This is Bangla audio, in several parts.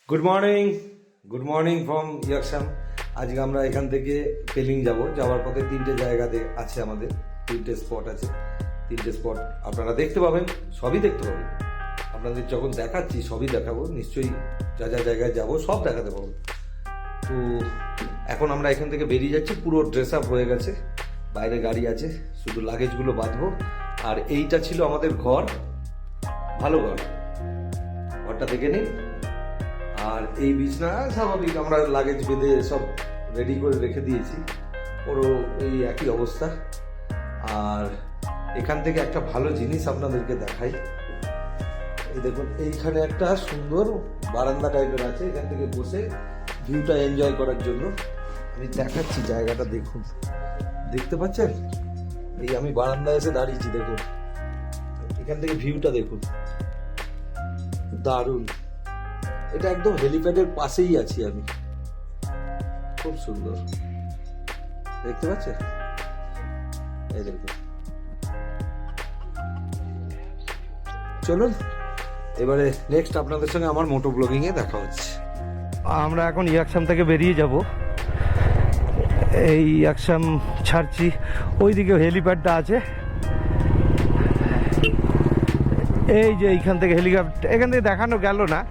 Good morning from Yuksom. আজকে আমরা এখান থেকে পেলিং যাওয়ার পথে তিনটে জায়গাতে আছে, আমাদের তিনটে স্পট আছে। তিনটে স্পট আপনারা দেখতে পাবেন, সবই দেখতে পাবেন। আপনাদের যখন দেখাচ্ছি সবই দেখাবো, নিশ্চয়ই যা যা জায়গায় যাব সব দেখাতে পাবো। তো এখন আমরা এখান থেকে বেরিয়ে যাচ্ছি, পুরো ড্রেস আপ হয়ে গেছে, বাইরে গাড়ি আছে, শুধু লাগেজগুলো বাঁধবো। আর এইটা ছিল আমাদের ঘর, ভালো ঘরটা দেখে নিন। আর এই বিছনা স্বাভাবিক, আমরা লাগেজ বেঁধে সব রেডি করে রেখে দিয়েছি, ওরও এই একই অবস্থা। আর এখান থেকে একটা ভালো জিনিস আপনাদেরকে দেখাই, এই দেখুন এইখানে একটা সুন্দর বারান্দা টাইপের আছে, এখান থেকে বসে ভিউটা এনজয় করার জন্য আমি দেখাচ্ছি। জায়গাটা দেখুন, দেখতে পাচ্ছেন? এই আমি বারান্দায় এসে দাঁড়িয়েছি, দেখুন এখান থেকে ভিউটা দেখুন, দারুণ। এটা একদম হেলিপ্যাডের পাশেই আছি আমি, খুব সুন্দর দেখতে পাচ্ছেন? এই দেখুন। চলুন এবারে নেক্সট আপনাদের সঙ্গে আমার মোটো ব্লগিং এ দেখা হচ্ছে। আমরা এখন ইয়াকসাম থেকে বেরিয়ে যাব, এই ইয়াকসাম ছাড়ছি, ওইদিকে হেলিপ্যাডটা আছে, এই যে এইখান থেকে হেলিকপ্টার, এখান থেকে দেখানো গেল না,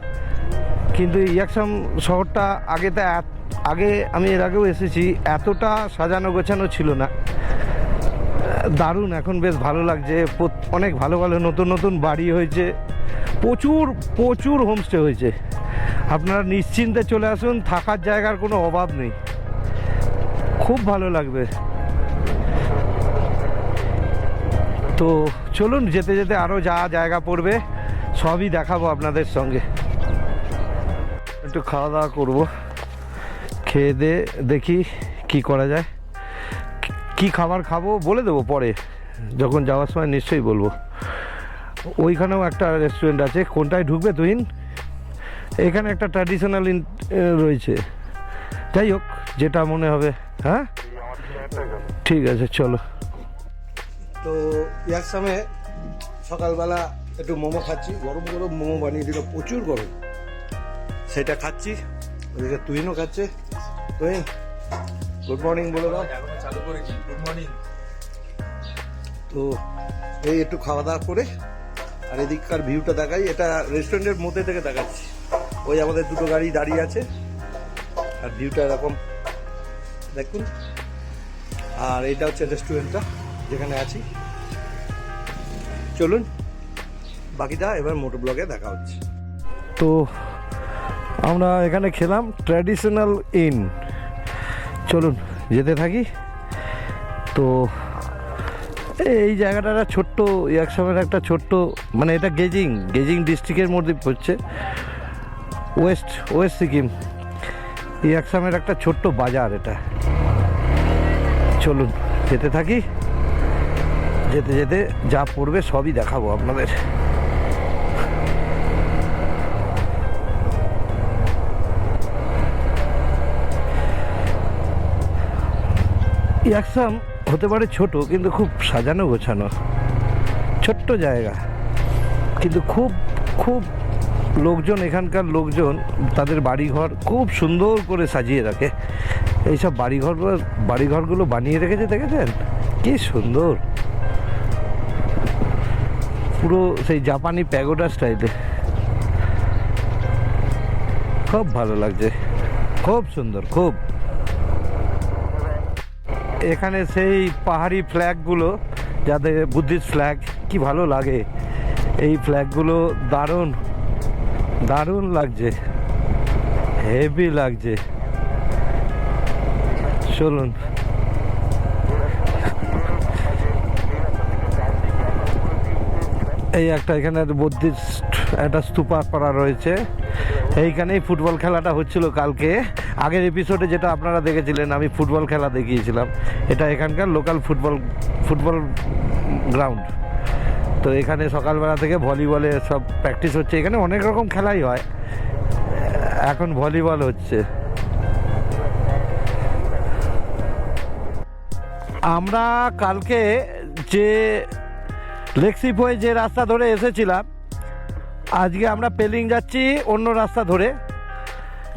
কিন্তু ইয়াকসাম শহরটা আগে আমি এর আগেও এসেছি, এতটা সাজানো গোছানো ছিল না। দারুণ, এখন বেশ ভালো লাগছে, অনেক ভালো ভালো নতুন নতুন বাড়ি হয়েছে, প্রচুর হোমস্টে হয়েছে। আপনারা নিশ্চিন্তে চলে আসুন, থাকার জায়গার কোনো অভাব নেই, খুব ভালো লাগবে। তো চলুন, যেতে যেতে আরও যা জায়গা পড়বে সবই দেখাবো আপনাদের সঙ্গে। একটু খাওয়া দাওয়া করবো, খেয়ে দিয়ে দেখি কি করা যায়, কি খাবার খাবো বলে দেবো পরে, যখন যাওয়ার সময় নিশ্চয়ই বলবো। ওইখানেও একটা রেস্টুরেন্ট আছে, কোনটায় ঢুকবে তুহিন? এখানে একটা ট্র্যাডিশনাল রয়েছে, যাই হোক যেটা মনে হবে। হ্যাঁ ঠিক আছে, চলো। তো ইয়াকসামে সকালবেলা একটু মোমো খাচ্ছি, গরম গরম মোমো বানিয়ে দিল, প্রচুর গরম, সেটা খাচ্ছি। ওইদিকে তুহিনও খাচ্ছে। তুহিন গুড মর্নিং বলে দাও। চালু করেছি, গুড মর্নিং। তো এই একটু খাওয়া দাওয়া করে আর এদিককার ভিউটা দেখাই, এটা রেস্টুরেন্টের মধ্যে থেকে দেখাচ্ছি। ওই আমাদের দুটো গাড়ি দাঁড়িয়ে আছে আর ভিউটা এরকম দেখুন। আর এইটা হচ্ছে রেস্টুরেন্টটা যেখানে আছি। চলুন বাকিটা এবার মোটো ব্লগে দেখা হচ্ছে। তো আমরা এখানে খেলাম ট্র্যাডিশনাল ইন, চলুন যেতে থাকি। তো এই জায়গাটা একটা ছোট্ট, ইয়াকসামের একটা ছোট্ট, মানে এটা গেজিং ডিস্ট্রিক্টের মধ্যে পড়ছে, ওয়েস্ট সিকিম। ইয়াকসামের একটা ছোট্ট বাজার এটা। চলুন যেতে থাকি, যেতে যেতে যা পড়বে সবই দেখাবো আপনাদের। ইয়াকসাম হতে পারে ছোট, কিন্তু খুব সাজানো গোছানো, ছোট্ট জায়গা, কিন্তু খুব লোকজন, এখানকার লোকজন তাদের বাড়িঘর খুব সুন্দর করে সাজিয়ে রাখে। এইসব বাড়িঘরগুলো বানিয়ে রেখেছে, দেখেছেন কি সুন্দর, পুরো সেই জাপানি প্যাগোডা স্টাইলে, খুব ভালো লাগছে, খুব সুন্দর, খুব। এখানে সেই পাহাড়ি ফ্ল্যাগগুলো, যাদের বুদ্ধিস্ট ফ্ল্যাগ, কি ভালো লাগে এই ফ্ল্যাগগুলো, দারুণ লাগছে, হেভি লাগছে। চলুন এই একটা এখানে বুদ্ধিস্ট একটা স্তূপা করা রয়েছে, এইখানেই ফুটবল খেলাটা হচ্ছিল কালকে। আগের এপিসোডে যেটা আপনারা দেখেছিলেন, আমি ফুটবল খেলা দেখিয়েছিলাম, এটা এখানকার লোকাল ফুটবল গ্রাউন্ড। তো এখানে সকালবেলা থেকে ভলিবলে সব প্র্যাকটিস হচ্ছে, এখানে অনেক রকম খেলাই হয়, এখন ভলিবল হচ্ছে। আমরা কালকে যে লেকশিপ হয়ে যে রাস্তা ধরে এসেছিলাম, আজকে আমরা পেলিং যাচ্ছি অন্য রাস্তা ধরে।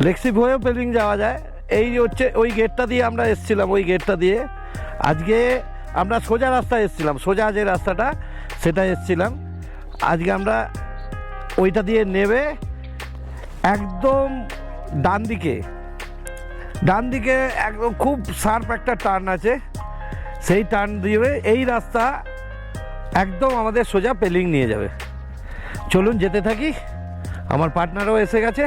লেক্সিপ হয়েও পেলিং যাওয়া যায়। এই হচ্ছে ওই গেটটা দিয়ে আমরা এসছিলাম, ওই গেটটা দিয়ে। আজকে আমরা সোজা রাস্তায় এসছিলাম, সোজা যে রাস্তাটা সেটা এসছিলাম। আজকে আমরা ওইটা দিয়ে নেবে একদম ডান দিকে একদম খুব শার্প একটা টার্ন আছে, সেই টার্ন দিয়ে এই রাস্তা একদম আমাদের সোজা পেলিং নিয়ে যাবে। চলুন যেতে থাকি, আমার পার্টনারও এসে গেছে,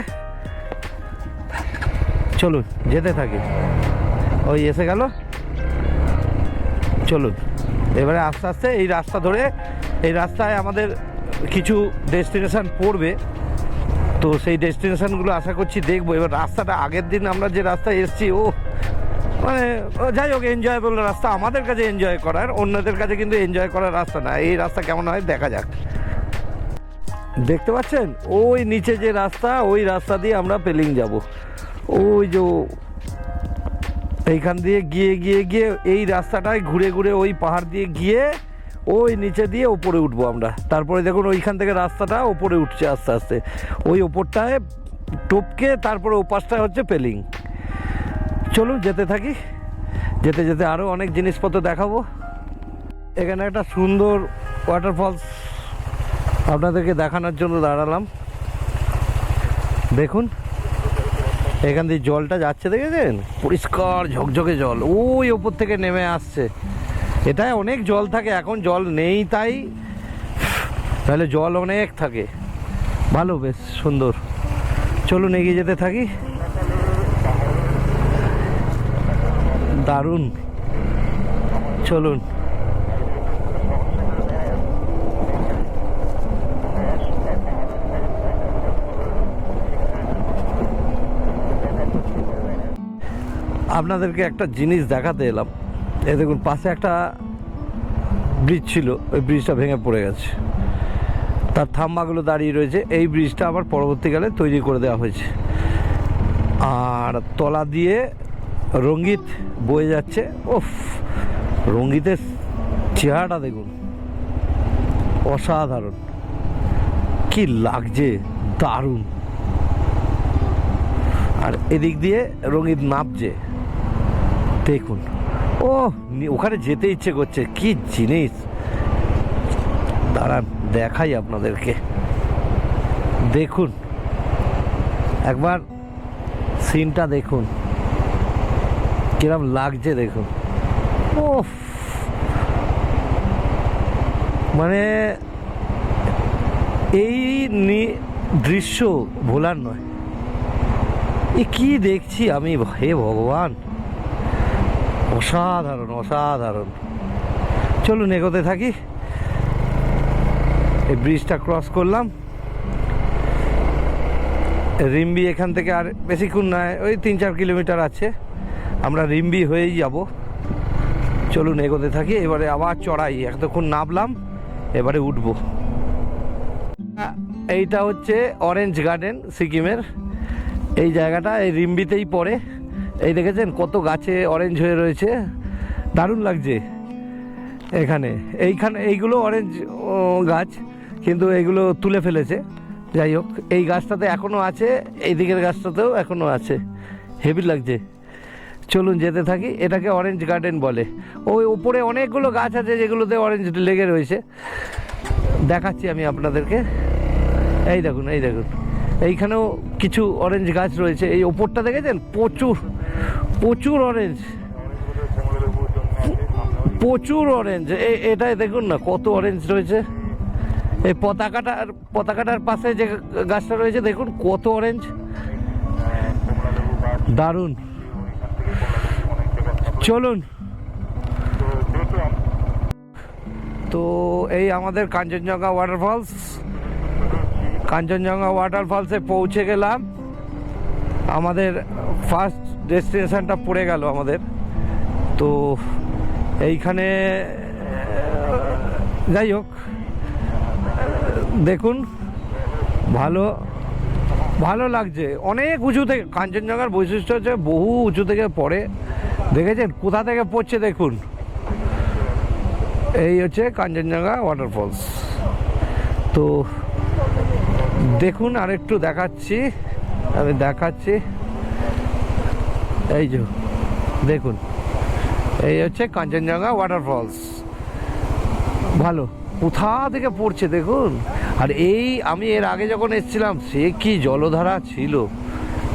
চলুন যেতে থাকি। ওই এসে গেল, চলুন এবারে আস্তে আস্তে এই রাস্তা ধরে, এই রাস্তায় আমাদের কিছু ডেস্টিনেশন পড়বে, তো সেই ডেস্টিনেশনগুলো আশা করছি দেখবো। এবার রাস্তাটা আগের দিন আমরা যে রাস্তায় এসেছি মানে যাই হোক এনজয়েবল রাস্তা, আমাদের কাছে এনজয় করার, অন্যদের কাছে কিন্তু এনজয় করার রাস্তা না। এই রাস্তা কেমন হয় দেখা যাক। দেখতে পাচ্ছেন ওই নিচে যে রাস্তা, ওই রাস্তা দিয়ে আমরা পেলিং যাব। ওই যে এইখান দিয়ে গিয়ে এই রাস্তাটায় ঘুরে ওই পাহাড় দিয়ে গিয়ে ওই নিচে দিয়ে ওপরে উঠবো আমরা। তারপরে দেখুন ওইখান থেকে রাস্তাটা ওপরে উঠছে আস্তে আস্তে, ওই ওপরটায় টপকে তারপরে ওপাশটায় হচ্ছে পেলিং। চলুন যেতে থাকি, যেতে যেতে আরও অনেক জিনিসপত্র দেখাবো। এখানে একটা সুন্দর ওয়াটারফলস আপনাদেরকে দেখানোর জন্য দাঁড়ালাম। দেখুন এখান দিয়ে জলটা যাচ্ছে, দেখেছেন? পরিষ্কার ঝকঝকে জল ওই ওপর থেকে নেমে আসছে। এটায় অনেক জল থাকে, এখন জল নেই তাই, তাহলে জল অনেক থাকে, ভালো বেশ সুন্দর। চলুন এগিয়ে যেতে থাকি। দারুণ, চলুন। আপনাদেরকে একটা জিনিস দেখাতে এলাম। এই দেখুন পাশে একটা ব্রিজ ছিল, ওই ব্রিজটা ভেঙে পড়ে গেছে, তার থাম্বাগুলো দাঁড়িয়ে রয়েছে। এই ব্রিজটা আবার পরবর্তীকালে তৈরি করে দেওয়া হয়েছে, আর তলা দিয়ে রঙ্গিত বয়ে যাচ্ছে। ওফ, রঙ্গিতের চেহারাটা দেখুন, অসাধারণ, কি লাগছে, দারুণ। আর এদিক দিয়ে রঙ্গিত নামছে, দেখুন। ও ওখানে যেতে ইচ্ছে করছে, কি জিনিস, দাঁড়ান দেখাই আপনাদেরকে। দেখুন একবার সিনটা দেখুন, কিরম লাগছে দেখুন। ও মানে এই দৃশ্য ভোলার নয়। এ কি দেখছি আমি, হে ভগবান, অসাধারণ অসাধারণ। চলুন এগোতে থাকি। এই ব্রিজটা ক্রস করলাম, রিম্বি এখান থেকে আর বেশিক্ষণ নয়, ওই 3-4 কিলোমিটার আছে, আমরা রিম্বি হয়েই যাব। চলুন এগোতে থাকি। এবারে আবার চড়াই, এতক্ষণ নামলাম, এবারে উঠবো। এইটা হচ্ছে অরেঞ্জ গার্ডেন সিকিমের। এই জায়গাটা এই রিম্বিতেই পড়ে। এই দেখেছেন কত গাছে অরেঞ্জ হয়ে রয়েছে, দারুণ লাগছে। এইগুলো অরেঞ্জ গাছ, কিন্তু এইগুলো তুলে ফেলেছে। যাই হোক এই গাছটাতে এখনও আছে, এই দিকের গাছটাতেও এখনও আছে, হেভি লাগছে। চলুন যেতে থাকি। এটাকে অরেঞ্জ গার্ডেন বলে। ওই উপরে অনেকগুলো গাছ আছে যেগুলোতে অরেঞ্জ লেগে রয়েছে, দেখাচ্ছি আমি আপনাদেরকে। এই দেখুন এইখানেও কিছু অরেঞ্জ গাছ রয়েছে। এই ওপরটা দেখেছেন, প্রচুর অরেঞ্জ, প্রচুর অরেঞ্জ। এটাই দেখুন না কত অরেঞ্জ রয়েছে। এই পতাকাটার পাশে যে গাছটা রয়েছে দেখুন কত অরেঞ্জ, দারুণ। চলুন। তো এই আমাদের কাঞ্চনজঙ্ঘা ওয়াটারফলসে পৌঁছে গেলাম। আমাদের ফার্স্ট ডেস্টিনেশনটা পড়ে গেল আমাদের। তো এইখানে যাই হোক দেখুন, ভালো লাগছে। অনেক উঁচু থেকে কাঞ্চনজঙ্ঘার বৈশিষ্ট্য হচ্ছে বহু উঁচু থেকে পড়ে, দেখেছেন কোথা থেকে পড়ছে দেখুন। এই হচ্ছে কাঞ্চনজঙ্ঘা ওয়াটারফলস। তো দেখুন আরেকটু দেখাচ্ছি। এই যে দেখুন, এই হচ্ছে কাঞ্চনজঙ্ঘা ওয়াটারফলস। ভালো, কোথা থেকে পড়ছে দেখুন। আর এই আমি এর আগে যখন এসেছিলাম সে কি জলধারা ছিল,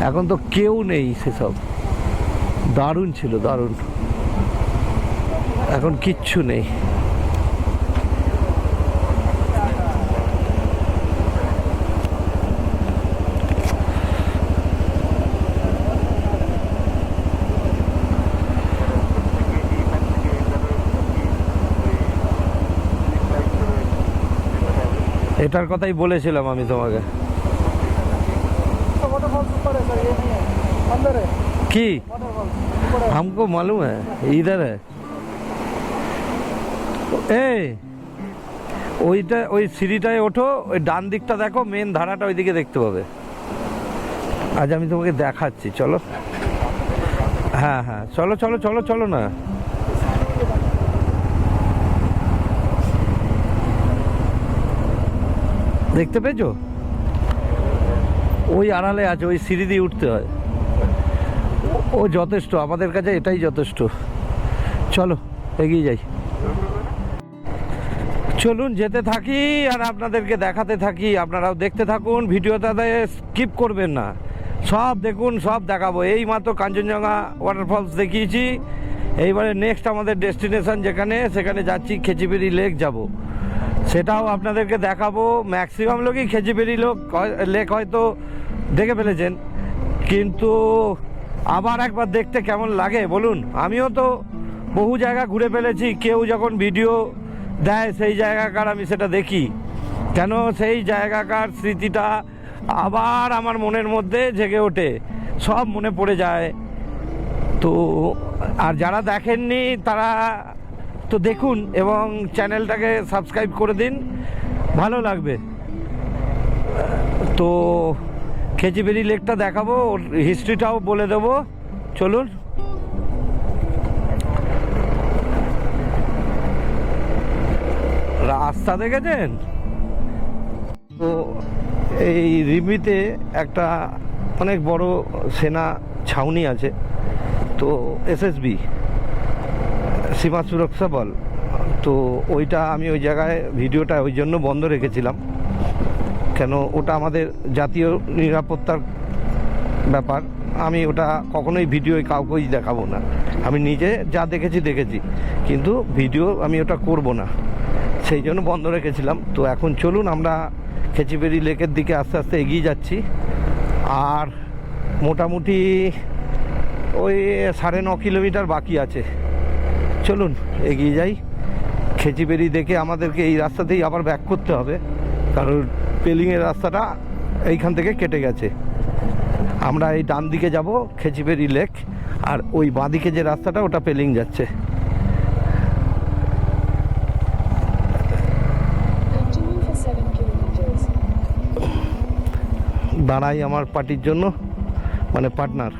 এখন তো কেউ নেই সেসব। দারুণ ছিল, দারুণ। এখন কিচ্ছু নেই। এটার কথাই বলেছিলাম আমি তোমাকে। কি हमको मालूम है इधर है। এই ওইটা, ওই সিঁড়িটায় ওঠো, ওই ডান দিকটা দেখো, মেন ধারাটা ওইদিকে দেখতে পাবে। আজ আমি তোমাকে দেখাচ্ছি, চলো। হ্যাঁ হ্যাঁ, চলো চলো চলো চলো না। দেখতে পেয়েছো? ওই আড়ালে আছে, ওই সিঁড়ি দিয়ে উঠতে হয়। ও যথেষ্ট, আমাদের কাছে এটাই যথেষ্ট। চলো এগিয়ে যাই। চলুন যেতে থাকি আর আপনাদেরকে দেখাতে থাকি। আপনারাও দেখতে থাকুন, ভিডিওটাতে স্কিপ করবেন না। সব দেখুন, সব দেখাবো। এই মাত্র কাঞ্চনজঙ্ঘা ওয়াটারফলস দেখিয়েছি। এইবারে নেক্সট আমাদের ডেস্টিনেশন যেখানে, সেখানে যাচ্ছি, খেচিবেড়ি লেক যাব। সেটাও আপনাদেরকে দেখাবো। ম্যাক্সিমাম লোকই খেচিবেড়ি লেক হয়তো দেখে ফেলেছেন, কিন্তু আবার একবার দেখতে কেমন লাগে বলুন। আমিও তো বহু জায়গা ঘুরে ফেলেছি, কেউ যখন ভিডিও দেয় সেই জায়গাকার আমি সেটা দেখি, কেন সেই জায়গাকার স্মৃতিটা আবার আমার মনের মধ্যে জেগে ওঠে, সব মনে পড়ে যায়। তো আর যারা দেখেননি তারা তো দেখুন এবং চ্যানেলটাকে সাবস্ক্রাইব করে দিন, ভালো লাগবে। তো খেচিবেড়ি লেকটা দেখাবো, ওর হিস্ট্রিটাও বলে দেবো। চলুন। রাস্তা দেখেছেন তো? এই রিমিতে একটা অনেক বড় সেনা ছাউনি আছে, তো এসএসবি, সীমা সুরক্ষা বল। তো ওইটা আমি ওই জায়গায় ভিডিওটা ওই জন্য বন্ধ রেখেছিলাম, কেন ওটা আমাদের জাতীয় নিরাপত্তার ব্যাপার। আমি ওটা কখনোই ভিডিও কাউকেই দেখাবো না। আমি নিজে যা দেখেছি, কিন্তু ভিডিও আমি ওটা করব না, সেই জন্য বন্ধ রেখেছিলাম। তো এখন চলুন, আমরা খেচিবেড়ি লেকের দিকে আস্তে আস্তে এগিয়ে যাচ্ছি। আর মোটামুটি ওই 9.5 কিলোমিটার বাকি আছে। চলুন এগিয়ে যাই। খেচিবেড়ি দেখে আমাদেরকে এই রাস্তাতেই আবার ব্যাক করতে হবে, কারণ পেলিংয়ের রাস্তাটা এইখান থেকে কেটে গেছে। আমরা এই ডান দিকে যাব খেচিবেড়ি লেক, আর ওই বাঁ দিকে যে রাস্তাটা ওটা পেলিং যাচ্ছে। দাঁড়াই আমার পার্টির জন্য, মানে পার্টনার।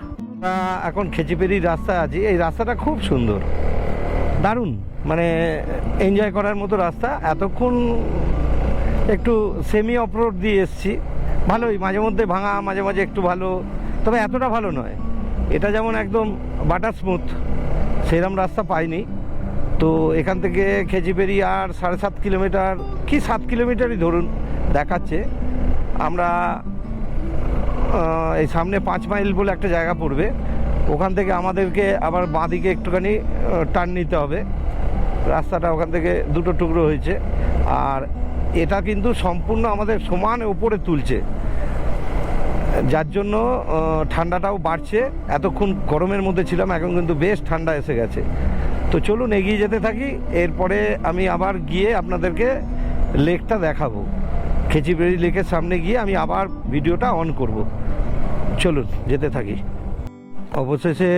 এখন খেচিবেড়ির রাস্তায় আছি। এই রাস্তাটা খুব সুন্দর, দারুণ, মানে এনজয় করার মতো রাস্তা। এতক্ষণ একটু সেমি অফরোড দিয়ে এসছি, ভালোই, মাঝে মধ্যে ভাঙা, মাঝে মাঝে একটু ভালো, তবে এতটা ভালো নয়। এটা যেমন একদম বাটার স্মুথ, সেরকম রাস্তা পাইনি। তো এখান থেকে খেচিবেড়ি আর 7.5 কিলোমিটার, কি 7 কিলোমিটারই ধরুন দেখাচ্ছে। আমরা এই সামনে 5 মাইল বলে একটা জায়গা পড়বে, ওখান থেকে আমাদেরকে আবার বাঁ দিকে একটুখানি টার্ন নিতে হবে। রাস্তাটা ওখান থেকে দুটো টুকরো হয়েছে, আর এটা কিন্তু সম্পূর্ণ আমাদের সমান উপরে তুলছে, যার জন্য ঠান্ডাটাও বাড়ছে। এতক্ষণ গরমের মধ্যে ছিলাম, এখন কিন্তু বেশ ঠান্ডা এসে গেছে। তো চলুন এগিয়ে যেতে থাকি। এরপরে আমি আবার গিয়ে আপনাদেরকে লেকটা দেখাবো। খেচিবেড়ি লেকের সামনে গিয়ে আমি আবার ভিডিওটা অন করব। চলুন যেতে থাকি। অবশেষে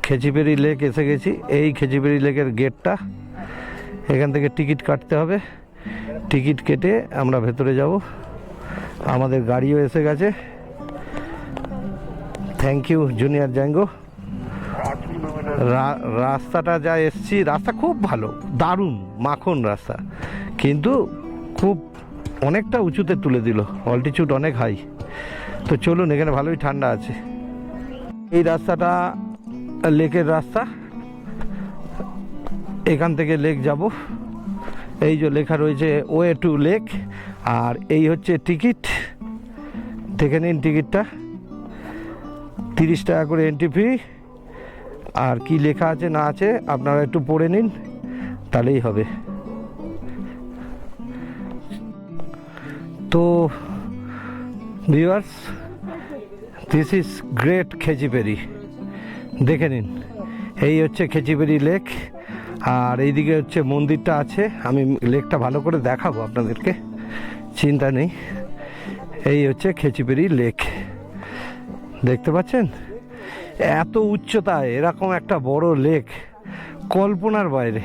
খেচিবেড়ি লেক এসে গেছি। এই খেচিবেড়ি লেকের গেটটা, এখান থেকে টিকিট কাটতে হবে। টিকিট কেটে আমরা ভেতরে যাব। আমাদের গাড়িও এসে গেছে। Thank you junior Django. রাস্তাটা যা এসছি, রাস্তা খুব ভালো, দারুণ মাখন রাস্তা, কিন্তু খুব অনেকটা উঁচুতে তুলে দিল, অল্টিটিউড অনেক হাই। তো চলুন, এখানে ভালোই ঠান্ডা আছে। এই রাস্তাটা লেকের রাস্তা, এখান থেকে লেক যাব। এই যে লেখা রয়েছে ওয়ে টু লেক, আর এই হচ্ছে টিকিট। দেখে নিন টিকিটটা, 30 টাকা করে এন্ট্রি ফি। আর কি লেখা আছে না আছে আপনারা একটু পড়ে নিন, তাহলেই হবে। তো viewers, this is great Khecheopalri. দেখে নিন, এই হচ্ছে খেচিপেরি লেক, আর এইদিকে হচ্ছে মন্দিরটা আছে। আমি লেকটা ভালো করে দেখাবো আপনাদেরকে, চিন্তা নেই। এই হচ্ছে খেচিপেরি লেক, দেখতে পাচ্ছেন? এত উচ্চতায় এরকম একটা বড় লেক কল্পনার বাইরে।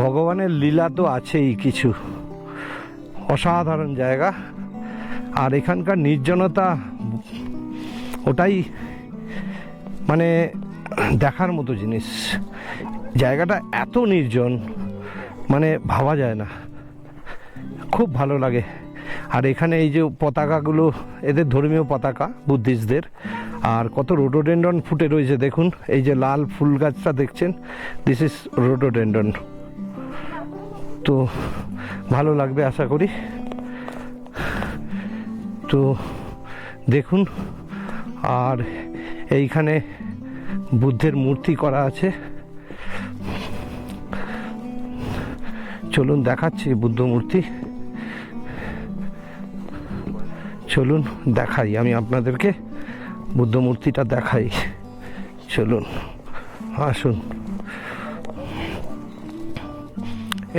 ভগবানের লীলা তো আছেই কিছু, অসাধারণ জায়গা। আর এখানকার নির্জনতা, ওটাই মানে দেখার মতো জিনিস। জায়গাটা এত নির্জন, মানে ভাবা যায় না, খুব ভালো লাগে। আর এখানে এই যে পতাকাগুলো, এদের ধর্মীয় পতাকা বুদ্ধিস্টদের। আর কত রোডোডেন্ড্রন ফুটে রয়েছে দেখুন। এই যে লাল ফুল গাছটা দেখছেন, দিস ইজ রোডোডেন্ড্রন। তো ভালো লাগবে আশা করি। তো দেখুন, আর এইখানে বুদ্ধের মূর্তি করা আছে। চলুন দেখাচ্ছি বুদ্ধ মূর্তি, চলুন দেখাই আমি আপনাদেরকে বুদ্ধ মূর্তিটা দেখাই। চলুন আসুন।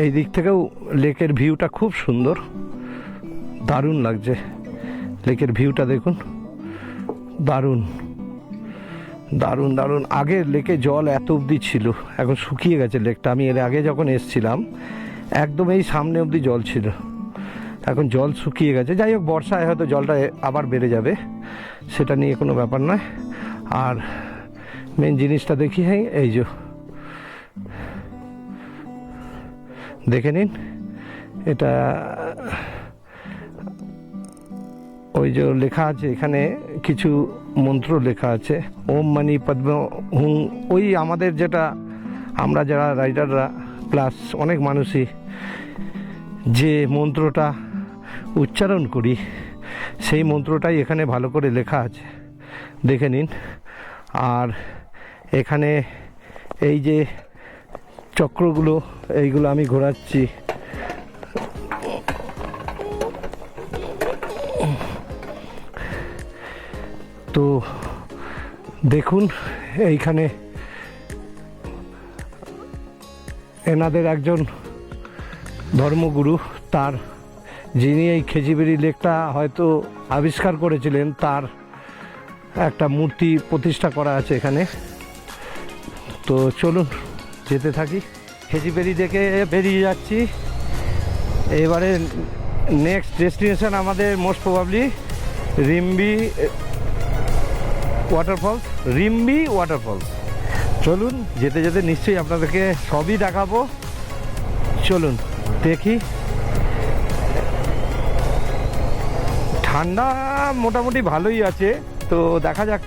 এই দিক থেকেও লেকের ভিউটা খুব সুন্দর, দারুণ লাগছে। লেকের ভিউটা দেখুন, দারুণ দারুণ দারুণ। আগে লেকে জল এত অবধি ছিল, এখন শুকিয়ে গেছে লেকটা। আমি এর আগে যখন এসছিলাম একদম এই সামনে অবধি জল ছিল, এখন জল শুকিয়ে গেছে। যাই হোক, বর্ষায় হয়তো জলটা আবার বেড়ে যাবে, সেটা নিয়ে কোনো ব্যাপার নয়। আর মেন জিনিসটা দেখি, হ্যাঁ এই যে দেখে নিন, এটা ওই যে লেখা আছে এখানে, কিছু মন্ত্র লেখা আছে, ওম মানি পদ্ম হুং। ওই আমাদের যেটা, আমরা যারা রাইডাররা প্লাস অনেক মানুষই যে মন্ত্রটা উচ্চারণ করি, সেই মন্ত্রটাই এখানে ভালো করে লেখা আছে, দেখে নিন। আর এখানে এই যে চক্রগুলো, এইগুলো আমি ঘোরাচ্ছি। তো দেখুন, এইখানে এনাদের একজন ধর্মগুরু, তার যিনি এই খেচিবেড়ি লেকটা হয়তো আবিষ্কার করেছিলেন, তার একটা মূর্তি প্রতিষ্ঠা করা আছে এখানে। তো চলুন যেতে থাকি। খেচিবেড়ি থেকে বেরিয়ে যাচ্ছি। এবারে নেক্সট ডেস্টিনেশন আমাদের most probably Rimbi waterfalls. Rimbi waterfalls. চলুন যেতে যেতে নিশ্চয়ই আপনাদেরকে সবই দেখাবো। চলুন দেখি। ঠান্ডা মোটামুটি ভালোই আছে, তো দেখা যাক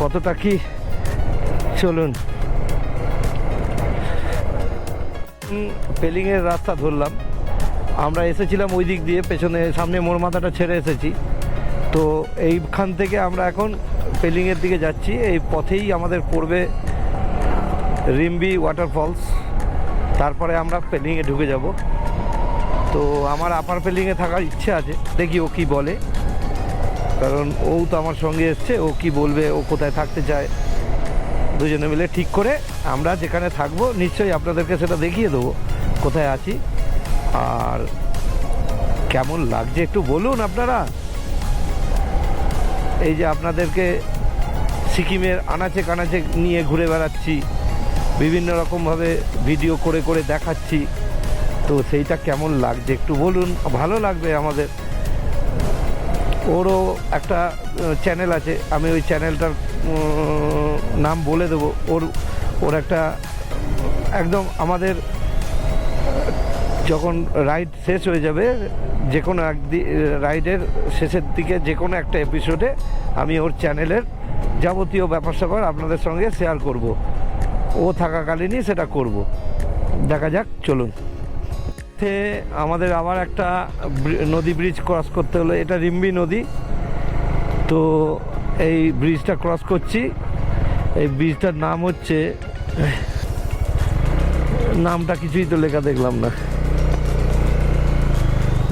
কতটা কি। চলুন, পেলিংয়ের রাস্তা ধরলাম। আমরা এসেছিলাম ওই দিক দিয়ে, পেছনে সামনে মোড় মাথাটা ছেড়ে এসেছি। তো এইখান থেকে আমরা এখন পেলিংয়ের দিকে যাচ্ছি। এই পথেই আমাদের পড়বে রিম্বি ওয়াটারফলস, তারপরে আমরা পেলিংয়ে ঢুকে যাব। তো আমার আপার পেলিংয়ে থাকার ইচ্ছে আছে, দেখি ও কি বলে, কারণ ও তো আমার সঙ্গে এসছে। ও কি বলবে, ও কোথায় থাকতে চায়, দুজনে মিলে ঠিক করে আমরা যেখানে থাকবো নিশ্চয়ই আপনাদেরকে সেটা দেখিয়ে দেবো কোথায় আছি। আর কেমন লাগছে একটু বলুন আপনারা। এই যে আপনাদেরকে সিকিমের আনাচে কানাচে নিয়ে ঘুরে বেড়াচ্ছি, বিভিন্ন রকমভাবে ভিডিও করে করে দেখাচ্ছি, তো সেইটা কেমন লাগছে একটু বলুন। ভালো লাগবে আমাদের। ওরও একটা চ্যানেল আছে, আমি ওই চ্যানেলটার নাম বলে দেবো। ওর একটা একদম আমাদের যখন রাইড শেষ হয়ে যাবে, যে কোনো একদিন রাইডের শেষের দিকে যে কোনো একটা এপিসোডে আমি ওর চ্যানেলের যাবতীয় ব্যাপার স্যাপার আপনাদের সঙ্গে শেয়ার করব। ও থাকাকালীনই সেটা করব। দেখা যাক, চলুন। আমাদের আবার একটা নদী ব্রিজ ক্রস করতে হলো। এটা রিম্বি নদী। তো এই ব্রিজটা ক্রস করছি। এই ব্রিজটার নাম হচ্ছে, নামটা কিছুই তো লেখা দেখলাম না,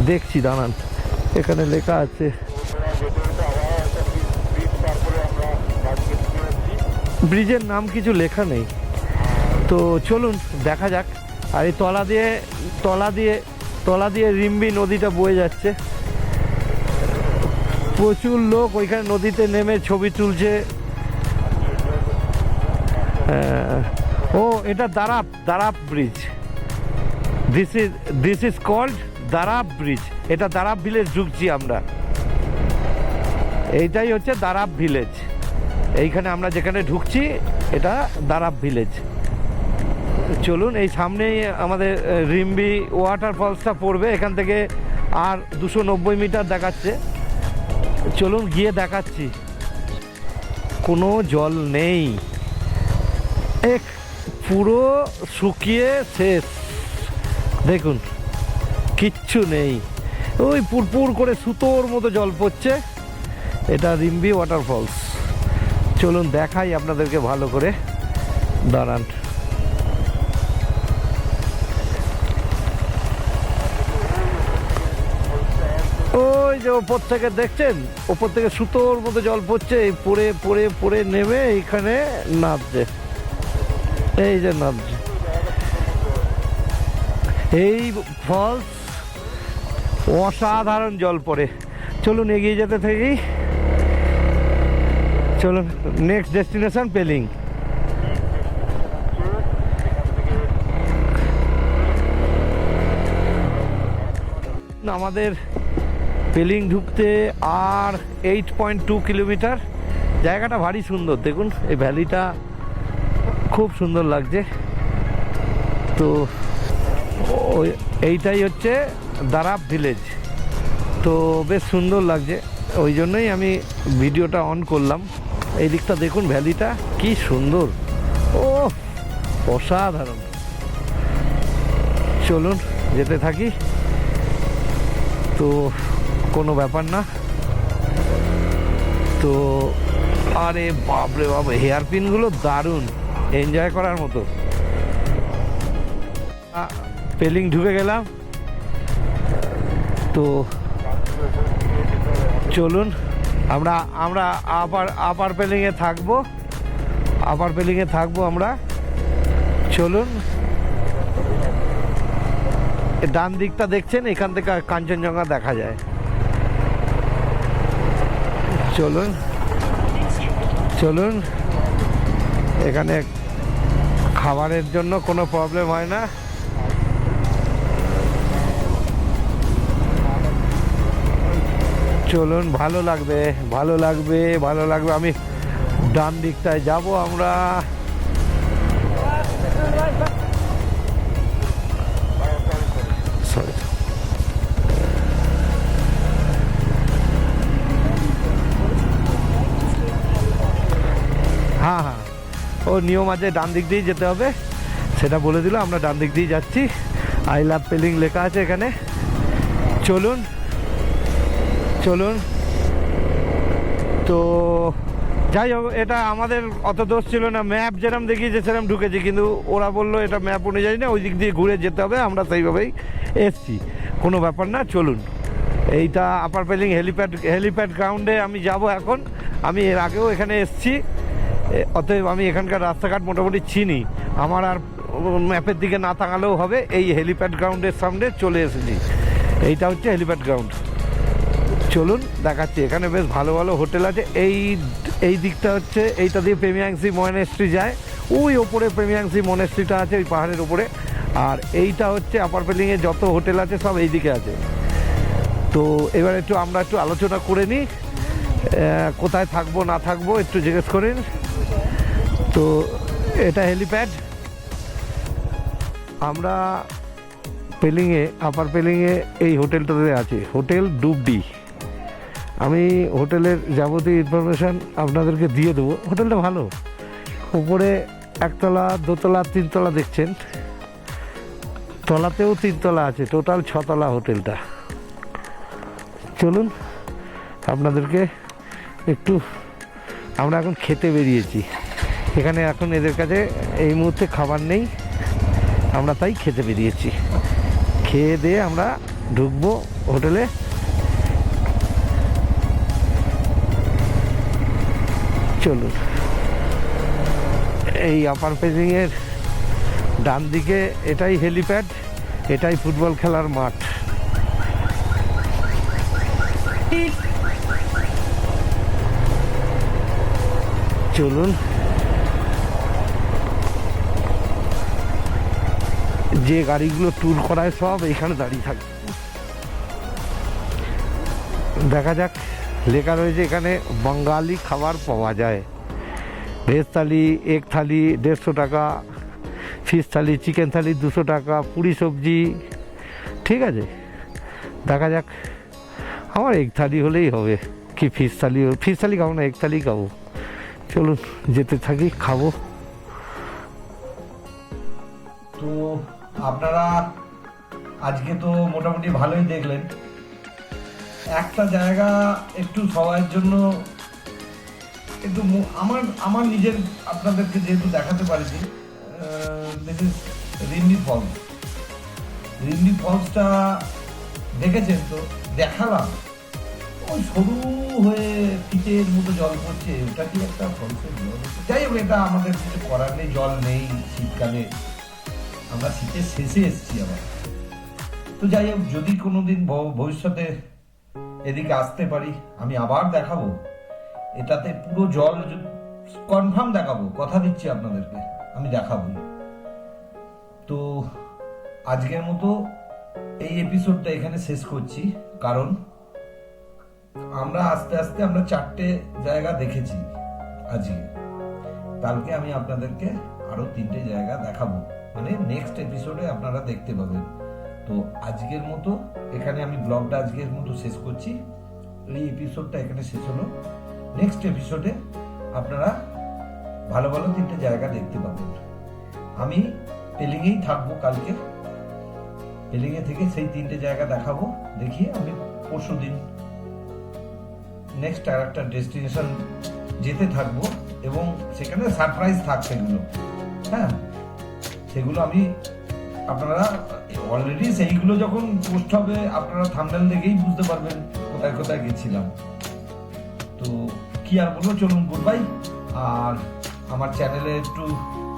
দেখছি দাঁড়ান, এখানে লেখা আছে। ব্রিজের নাম কিছু লেখা নেই, তো চলুন দেখা যাক। আর এই তলা দিয়ে রিম্বি নদীটা বয়ে যাচ্ছে। প্রচুর লোক ওইখানে নদীতে নেমে ছবি তুলছে। ও, এটা Darap bridge. This is called Darap bridge. এটা দারাপ ভিলেজ ঢুকছি আমরা। এইটাই হচ্ছে দারাপ ভিলেজ। এইখানে আমরা যেখানে ঢুকছি এটা দারাপ ভিলেজ। চলুন, এই সামনেই আমাদের রিম্বি ওয়াটারফলসটা পড়বে। এখান থেকে আর 290 মিটার দেখাচ্ছে। চলুন গিয়ে দেখাচ্ছি। কোনো জল নেই, পুরো শুকিয়ে শেষ। দেখুন, কিচ্ছু নেই। ওই পুরপুর করে সুতোর মতো জল পড়ছে। এটা রিম্বি ওয়াটারফলস। চলুন দেখাই আপনাদেরকে ভালো করে, দাঁড়ান। ওই যে ওপর থেকে দেখছেন, ওপর থেকে সুতোর মতো জল পড়ছে, পড়ে পড়ে পড়ে নেমে এইখানে নামছে। এই যে নামছে এই ফলস, অসাধারণ জল পড়ে। চলুন এগিয়ে যেতে থাকি। চলুন, নেক্সট ডেস্টিনেশন পেলিং। আমাদের পেলিং ঢুকতে আর 8.2 কিলোমিটার। জায়গাটা ভারী সুন্দর, দেখুন এই ভ্যালিটা খুব সুন্দর লাগছে। তো এইটাই হচ্ছে দারাপ ভিলেজ। তো বেশ সুন্দর লাগছে, ওই জন্যই আমি ভিডিওটা অন করলাম। এই দিকটা দেখুন, ভ্যালিটা কি সুন্দর, ও অসাধারণ। চলুন যেতে থাকি। তো কোনো ব্যাপার না। তো আরে বাপরে বাপ, হেয়ার পিনগুলো দারুণ, এনজয় করার মতো। পেলিং ঢুকে গেলাম। তো চলুন, আমরা আপার পেলিংয়ে থাকবো। আমরা। চলুন, ডান দিকটা দেখছেন, এখান থেকে কাঞ্চনজঙ্ঘা দেখা যায়। চলুন, এখানে খাবারের জন্য কোনো প্রবলেম হয় না। চলুন, ভালো লাগবে। আমি ডান দিকটায় যাব আমরা। হ্যাঁ, ও নিয়ম আছে, ডান দিক দিয়েই যেতে হবে, সেটা বলে দিল। আমরা ডান দিক দিয়ে যাচ্ছি। আই লাভ পেলিং লেখা আছে এখানে। চলুন। তো যাই হোক, এটা আমাদের অত দোষ ছিল না। ম্যাপ যেরকম দেখিয়েছে সেরকম ঢুকেছি, কিন্তু ওরা বললো এটা ম্যাপ অনুযায়ী না, ওই দিক দিয়ে ঘুরে যেতে হবে। আমরা সেইভাবেই এসছি, কোনো ব্যাপার না। চলুন, এইটা আপার পেলিং হেলিপ্যাড গ্রাউন্ডে আমি যাব এখন। আমি এর আগেও এখানে এসছি, অতএব আমি এখানকার রাস্তাঘাট মোটামুটি চিনি। আমার আর ম্যাপের দিকে না তাকালেও হবে। এই হেলিপ্যাড গ্রাউন্ডের সামনে চলে এসেছি। এইটা হচ্ছে হেলিপ্যাড গ্রাউন্ড। চলুন দেখাচ্ছি। এখানে বেশ ভালো ভালো হোটেল আছে। এই দিকটা হচ্ছে, এইটা দিয়ে প্রেমিয়াংসি মনেস্ট্রি যায়। ওই ওপরে প্রেমিয়াংসি মনেস্ট্রিটা আছে, ওই পাহাড়ের ওপরে। আর এইটা হচ্ছে আপার পেলিংয়ে যত হোটেল আছে সব এই দিকে আছে। তো এবার আমরা একটু আলোচনা করে নিই, কোথায় থাকবো না থাকবো একটু জিজ্ঞেস করেন। তো এটা হেলিপ্যাড। আমরা পেলিংয়ে, আপার পেলিংয়ে এই হোটেলটাতে আছে, হোটেল ডুবডি। আমি হোটেলের যাবতীয় ইনফরমেশান আপনাদেরকে দিয়ে দেবো। হোটেলটা ভালো, উপরে একতলা, দোতলা, তিনতলা দেখছেন, তলাতেও তিনতলা আছে, টোটাল 6 তলা হোটেলটা। চলুন আপনাদেরকে একটু, আমরা এখন খেতে বেরিয়েছি। এখানে এখন এদের কাছে এই মুহূর্তে খাবার নেই, আমরা তাই খেতে বেরিয়েছি। খেয়ে দিয়ে আমরা ঢুকবো হোটেলে। চলুন, এই আপার পেজিংয়ের ডান দিকে এটাই হেলিপ্যাড, এটাই ফুটবল খেলার মাঠ। চলুন, যে গাড়িগুলো ট্যুর করায় সব এইখানে দাঁড়িয়ে থাকে। দেখা যাক, লেখা রয়েছে এখানে বাঙালি খাবার পাওয়া যায়। ভেজ থালি, এগ থালি 150 টাকা, ফিশ থালি, চিকেন থালি 200 টাকা, পুরি সবজি। ঠিক আছে, দেখা যাক। আমার এগ থালি হলেই হবে, কি ফিশ থালি? ফিশ থালি খাবো না, এগ থালি খাবো। চলুন যেতে থাকি, খাবো। তো আপনারা আজকে তো মোটামুটি ভালোই দেখলেন। একটা জায়গা একটু সবার জন্য একটু আমার নিজের আপনাদেরকে যেহেতু দেখাতে পারিনি, দিস ইজ রিন্ডি ফলস। রিন্ডি ফলসটা দেখেছেন তো? দেখালাম, ওই সরু হয়ে পিচের মতো জল পড়ছে, ওটা কি একটা ফলসের জল? যাই হোক, এটা আমাদের কিছু করার নেই, জল নেই শীতকালে, আমরা শীতের শেষে এসেছি আবার। তো যাই হোক, যদি কোনোদিন ভবিষ্যতে এদিকে আসতে পারি, আমি আবার দেখাবো। এটাতে পুরো জল কনফার্ম দেখাবো, কথা দিচ্ছি আপনাদেরকে, আমি দেখাবো। তো আজকের মতো এই এপিসোডটা এখানে শেষ করছি, কারণ আমরা আস্তে আস্তে আমরা 4টে জায়গা দেখেছি আজকে। কালকে আমি আপনাদেরকে আরো 3টে জায়গা দেখাবো, মানে নেক্সট এপিসোডে আপনারা দেখতে পাবেন। তো আজকের মতো এখানে আমি ব্লগটা আজকের মতো শেষ করছি। এই এপিসোডটা এখানে শেষ হলো। নেক্সট এপিসোডে আপনারা ভালো ভালো 3টে জায়গা দেখতে পাবেন। আমি পেলিংয়েই থাকবো কালকে, পেলিংয়ে থেকে সেই 3টে জায়গা দেখাবো। দেখিয়ে আমি পরশুদিন নেক্সট আর একটা ডেস্টিনেশন যেতে থাকবো, এবং সেখানে সারপ্রাইজ থাকছে এগুলো। হ্যাঁ, সেগুলো আমি, আপনারা অলরেডি সেইগুলো যখন পোস্ট হবে আপনারা থাম্বনেল দেখেই বুঝতে পারবেন কোথায় কোথায় গেছিলাম। তো কি আর বলবো, চলুন গুড বাই। আর আমার চ্যানেলে একটু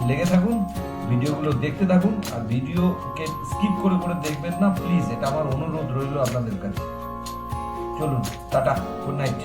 লেগে থাকুন, ভিডিওগুলো দেখতে থাকুন, আর ভিডিওকে স্কিপ করে করে দেখবেন না প্লিজ, এটা আমার অনুরোধ রইল আপনাদের কাছে। চলুন, টাটা, গুড নাইট।